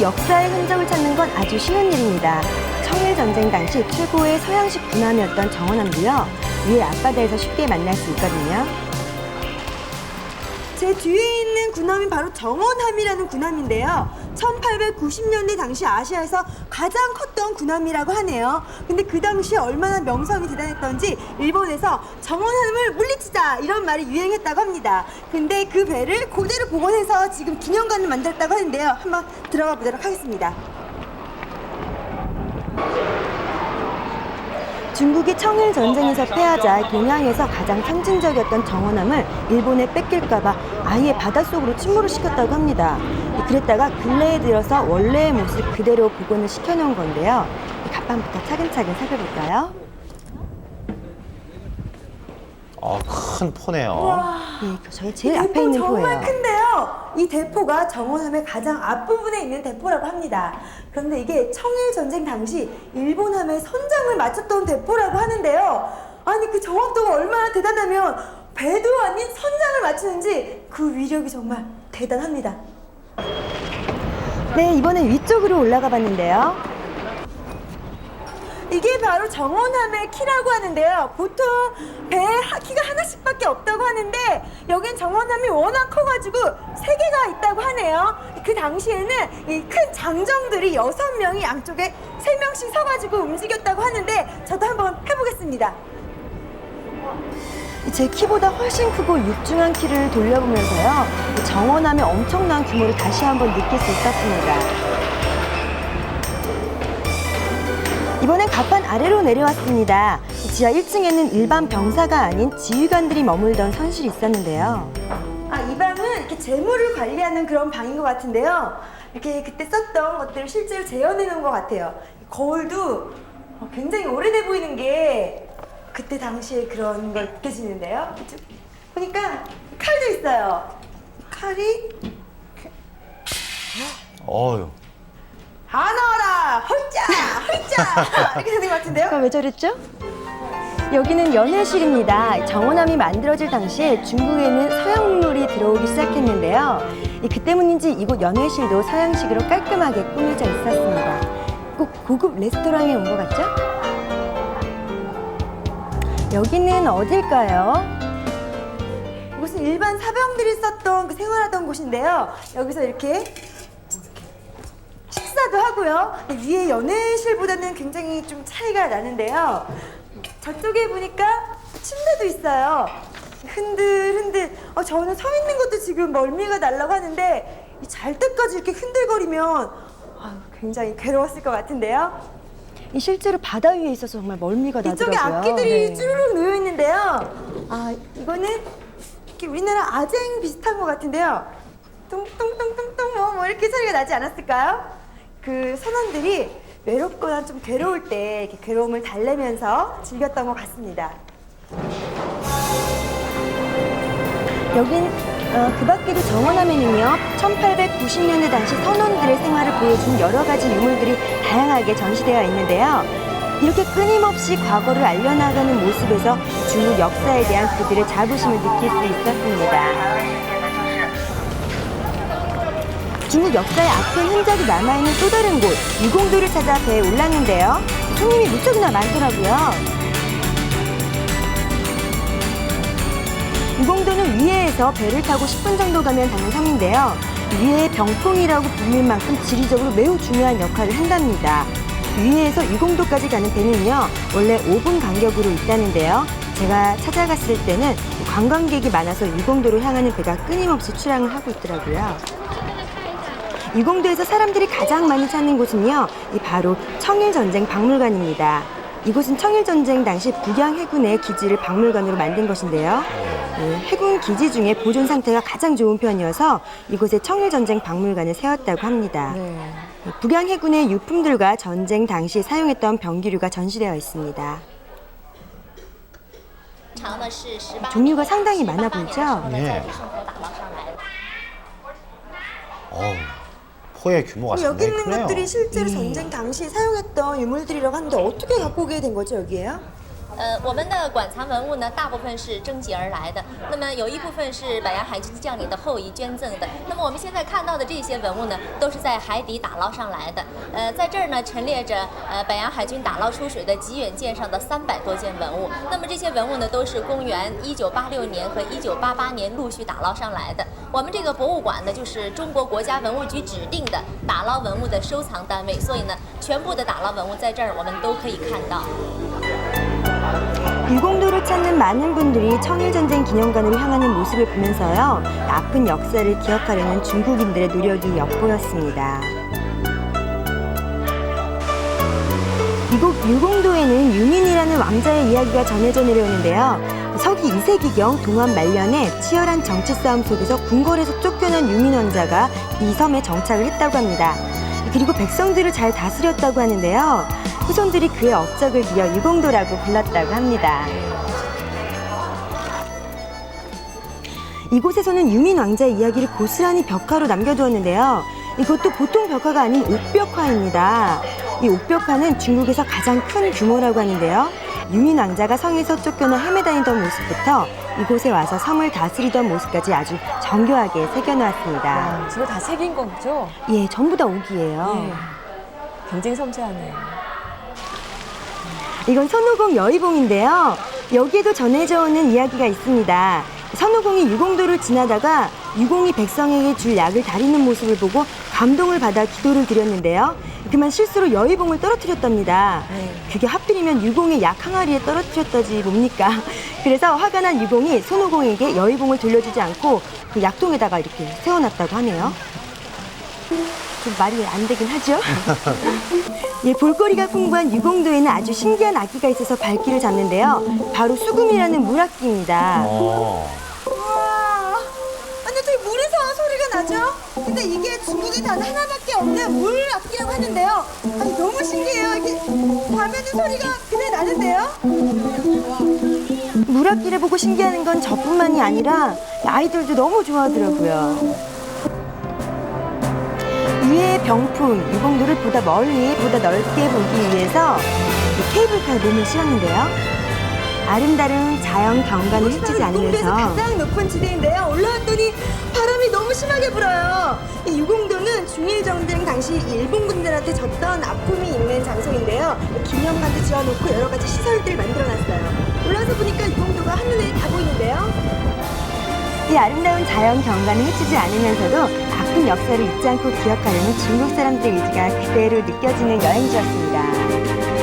역사의 흔적을 찾는 건 아주 쉬운 일입니다. 청일전쟁 당시 최고의 서양식 군함이었던 정원함도요, 위에 앞바다에서 쉽게 만날 수 있거든요. 제 뒤에 있는 군함이 바로 정원함이라는 군함인데요. 1890년대 당시 아시아에서 가장 컸던 군함이라고 하네요. 근데 그 당시에 얼마나 명성이 대단했던지 일본에서 정원함을 물리치자 이런 말이 유행했다고 합니다. 근데 그 배를 그대로 복원해서 지금 기념관을 만들었다고 하는데요. 한번 들어가 보도록 하겠습니다. 중국이 청일 전쟁에서 패하자 동양에서 가장 상징적이었던 정원함을 일본에 뺏길까봐 아예 바닷속으로 침몰을 시켰다고 합니다. 그랬다가 근래에 들어서 원래의 모습 그대로 복원을 시켜놓은 건데요. 갑판부터 차근차근 살펴볼까요? 큰 포네요. 예, 저희 제일 앞에 있는 정말 포예요. 큰데요. 이 대포가 정원함의 가장 앞부분에 있는 대포라고 합니다. 그런데 이게 청일전쟁 당시 일본함의 선장을 맞췄던 대포라고 하는데요. 아니 그 정확도가 얼마나 대단하면 배도 아닌 선장을 맞추는지 그 위력이 정말 대단합니다. 네, 이번엔 위쪽으로 올라가 봤는데요. 이게 바로 정원함의 키라고 하는데요. 보통 배에 키가 하나씩밖에 없다고 하는데 여긴 정원함이 워낙 커가지고 3개가 있다고 하네요. 그 당시에는 이 큰 장정들이 6명이 양쪽에 3명씩 서가지고 움직였다고 하는데 저도 한번 해보겠습니다. 제 키보다 훨씬 크고 육중한 키를 돌려보면서요, 정원함의 엄청난 규모를 다시 한번 느낄 수 있었습니다. 이번엔 갑판 아래로 내려왔습니다. 지하 1층에는 일반 병사가 아닌 지휘관들이 머물던 선실이 있었는데요. 이 방은 이렇게 재물을 관리하는 그런 방인 것 같은데요. 이렇게 그때 썼던 것들을 실제로 재현해 놓은 것 같아요. 거울도 굉장히 오래돼 보이는 게 그때 당시에 그런 걸 느껴지는데요. 보니까 칼도 있어요. 칼이 어휴. 하나라 헐짜 헐짜 이렇게 되는 것 같은데요. 왜 저랬죠? 여기는 연회실입니다. 정원함이 만들어질 당시에 중국에는 서양 문물이 들어오기 시작했는데요. 그 때문인지 이곳 연회실도 서양식으로 깔끔하게 꾸며져 있었습니다. 꼭 고급 레스토랑에 온 것 같죠? 여기는 어딜까요? 이곳은 일반 사병들이 썼던 생활하던 곳인데요. 여기서 이렇게 식사도 하고요. 위에 연회실보다는 굉장히 좀 차이가 나는데요. 저쪽에 보니까 침대도 있어요. 흔들흔들. 저는 서 있는 것도 지금 멀미가 나려고 하는데 잘 때까지 이렇게 흔들거리면 굉장히 괴로웠을 것 같은데요. 실제로 바다 위에 있어서 정말 멀미가 나더라고요. 이쪽에 악기들이 네. 쭈르륵 놓여 있는데요. 이거는 이렇게 우리나라 아쟁 비슷한 것 같은데요. 뚱뚱뚱뚱뚱 뭐 이렇게 소리가 나지 않았을까요? 그 선원들이 외롭거나 좀 괴로울 때 이렇게 괴로움을 달래면서 즐겼던 것 같습니다. 여긴 그 밖에도 정원함에는요, 1890년대 당시 선원들의 생활을 보여준 여러 가지 유물들이 다양하게 전시되어 있는데요. 이렇게 끊임없이 과거를 알려나가는 모습에서 중국 역사에 대한 그들의 자부심을 느낄 수 있었습니다. 중국 역사의 아픈 흔적이 남아있는 또 다른 곳, 유공도를 찾아 배에 올랐는데요. 손님이 무척이나 많더라고요. 유공도는 위해에서 배를 타고 10분 정도 가면 닿는 섬인데요. 위해의 병풍이라고 불릴 만큼 지리적으로 매우 중요한 역할을 한답니다. 위해에서 유공도까지 가는 배는요, 원래 5분 간격으로 있다는데요. 제가 찾아갔을 때는 관광객이 많아서 유공도로 향하는 배가 끊임없이 출항을 하고 있더라고요. 유공도에서 사람들이 가장 많이 찾는 곳은요, 바로 청일전쟁 박물관입니다. 이곳은 청일전쟁 당시 북양 해군의 기지를 박물관으로 만든 것인데요. 해군 기지 중에 보존 상태가 가장 좋은 편이어서 이곳에 청일전쟁 박물관을 세웠다고 합니다. 네. 북양 해군의 유품들과 전쟁 당시 사용했던 병기류가 전시되어 있습니다. 종류가 상당히 많아 보이죠? 네. 포의 규모가 여기 상당히 있는 크네요. 것들이 실제로 전쟁 당시 사용했던 유물들이라고 하는데 어떻게 갖고 오게 된 거죠, 여기에요? 我们的馆藏文物呢，大部分是征集而来的，那么有一部分是百洋海军将领的后裔捐赠的。那么我们现在看到的这些文物呢，都是在海底打捞上来的。在这儿呢陈列着百洋海军打捞出水的吉远舰上的300多件文物。那么这些文物呢，都是公元1986年和1988年陆续打捞上来的。我们这个博物馆呢，就是中国国家文物局指定的打捞文物的收藏单位，所以呢，全部的打捞文物在这儿我们都可以看到。 유공도를 찾는 많은 분들이 청일전쟁 기념관으로 향하는 모습을 보면서요, 아픈 역사를 기억하려는 중국인들의 노력이 엿보였습니다. 이곳 유공도에는 융인이라는 왕자의 이야기가 전해져 내려오는데요. 서기 2세기경 동안 말년에 치열한 정치 싸움 속에서 궁궐에서 쫓겨난 융인 왕자가 이 섬에 정착을 했다고 합니다. 그리고 백성들을 잘 다스렸다고 하는데요. 후손들이 그의 업적을 이어 유공도라고 불렀다고 합니다. 이곳에서는 유민 왕자의 이야기를 고스란히 벽화로 남겨두었는데요. 이것도 보통 벽화가 아닌 옥벽화입니다. 이 옥벽화는 중국에서 가장 큰 규모라고 하는데요. 유민 왕자가 성에서 쫓겨나 헤매다니던 모습부터 이곳에 와서 섬을 다스리던 모습까지 아주 정교하게 새겨놓았습니다. 저거 다 새긴 거죠? 예, 전부 다 옥이에요. 예. 굉장히 섬세하네요. 이건 선우공 여의봉인데요. 여기에도 전해져 오는 이야기가 있습니다. 선우공이 유공도를 지나다가 유공이 백성에게 줄 약을 다리는 모습을 보고 감동을 받아 기도를 드렸는데요. 그만 실수로 여의봉을 떨어뜨렸답니다. 그게 하필이면 유공의 약 항아리에 떨어뜨렸다지 뭡니까? 그래서 화가 난 유공이 손오공에게 여의봉을 돌려주지 않고 그 약통에다가 이렇게 세워놨다고 하네요. 좀 말이 안 되긴 하죠? 예, 볼거리가 풍부한 유공도에는 아주 신기한 악기가 있어서 발길을 잡는데요. 바로 수금이라는 물악기입니다. 우와, 근데 저기 물에서 소리가 나죠? 근데 이게 중국에 단 하나밖에 없는 물 악기라고 하는데요. 아니, 너무 신기해요. 이렇게 가면은 소리가 그냥 나는데요? 물악기를 보고 신기하는 건 저뿐만이 아니라 아이들도 너무 좋아하더라고요. 위의 병풍, 유공도를 보다 멀리, 보다 넓게 보기 위해서 케이블카에 몸을 실었는데요. 아름다운 자연 경관을 훔치지 유공도에서 않으면서 가장 높은 지대인데요. 올라왔더니 바람이 너무 심하게 불어요. 이 유공도는 중일전쟁 당시 일본 군대한테 졌던 아픔이 있는 장소인데요. 기념관도 지어놓고 여러 가지 시설들을 만들어놨어요. 올라와서 보니까 유공도가 한눈에 다 보이는데요. 이 아름다운 자연 경관을 해치지 않으면서도 아픈 역사를 잊지 않고 기억하려는 중국 사람들의 의지가 그대로 느껴지는 여행지였습니다.